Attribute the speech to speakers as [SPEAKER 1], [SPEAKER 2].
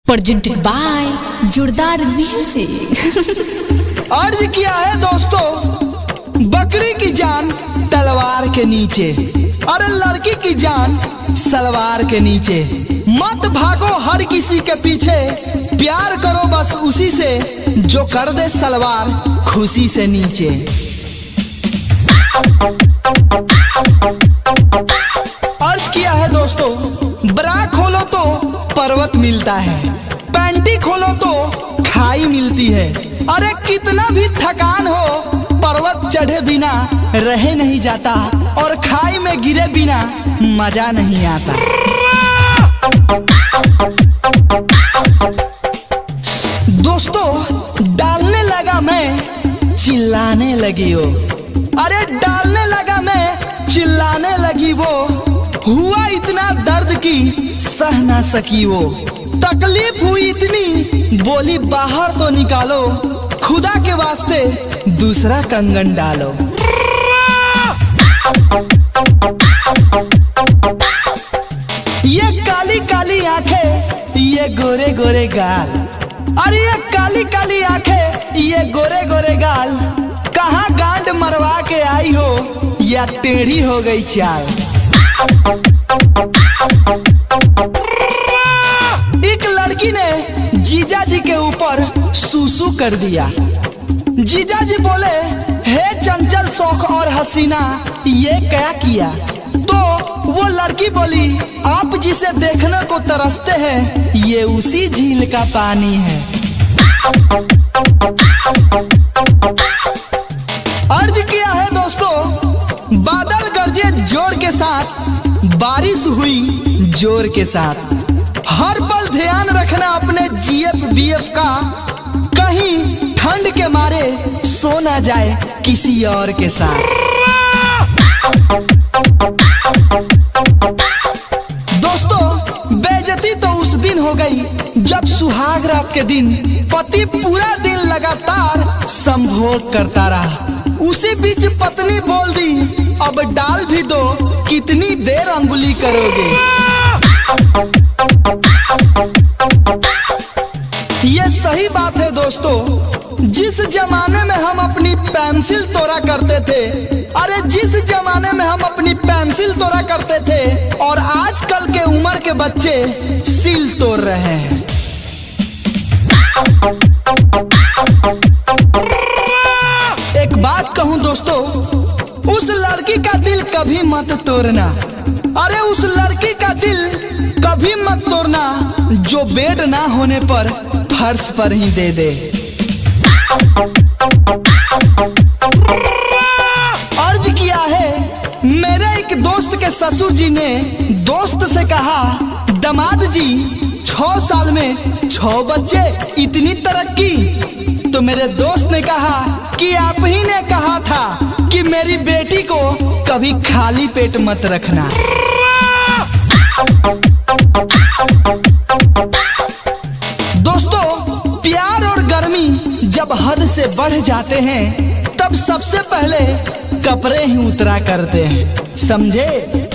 [SPEAKER 1] Presented by जोरदार music.
[SPEAKER 2] अर्ज किया है दोस्तों, बकरी की जान तलवार के नीचे, अरे लड़की की जान सलवार के नीचे। मत भागो हर किसी के पीछे, प्यार करो बस उसी से जो कर दे सलवार खुशी से नीचे। अर्ज किया है दोस्तों, ब्रा खोलो तो पर्वत मिलता है, पैंटी खोलो तो खाई मिलती है। अरे कितना भी थकान हो, पर्वत चढ़े बिना रहे नहीं जाता, और खाई में गिरे बिना मजा नहीं आता। दोस्तों डालने लगा मैं चिल्लाने लगी वो, अरे डालने लगा मैं चिल्लाने लगी वो। हुआ इतना दर्द की सह ना सकी वो, तकलीफ हुई इतनी बोली बाहर तो निकालो, खुदा के वास्ते दूसरा कंगन डालो। ये काली काली आंखें, ये गोरे गोरे गाल, अरे ये काली काली आंखें, ये गोरे गोरे गाल, कहाँ गांड मरवा के आई हो या टेढ़ी हो गई चाल। एक लड़की ने जीजा जी के ऊपर सूसू कर दिया। जीजा जी बोले, हे चंचल शौक और हसीना ये क्या किया? तो वो लड़की बोली, आप जिसे देखने को तरसते हैं ये उसी झील का पानी है। अर्ज किया है दोस्तों, बादल गरजे जोर के साथ, बारिश हुई जोर के साथ। हर पल ध्यान रखना अपने GF-BF का, कहीं ठंड के मारे सो ना जाए किसी और के साथ। दोस्तों बेइज्जती तो उस दिन हो गई जब सुहाग रात के दिन पति पूरा दिन लगातार संभोग करता रहा। उसी बीच पत्नी बोल दी, अब डाल भी दो, कितनी देर अंगुली करोगे। ये सही बात है दोस्तों, जिस जमाने में हम अपनी पेंसिल तोड़ा करते थे, अरे जिस जमाने में हम अपनी पेंसिल तोड़ा करते थे, और आजकल के उम्र के बच्चे सिल तोड़ रहे हैं। एक बात कहूं दोस्तों, उस लड़की का दिल कभी मत तोड़ना, अरे उस लड़की का दिल कभी मत तोड़ना जो बेड ना होने पर फर्श पर ही दे दे। अर्ज किया है, मेरे एक दोस्त के ससुर जी ने दोस्त से कहा, दामाद जी 6 साल में 6 बच्चे, इतनी तरक्की। तो मेरे दोस्त ने कहा कि आप ही ने कहा था कि मेरी बेटी को कभी खाली पेट मत रखना। दोस्तों प्यार और गर्मी जब हद से बढ़ जाते हैं, तब सबसे पहले कपड़े ही उतरा करते हैं, समझे।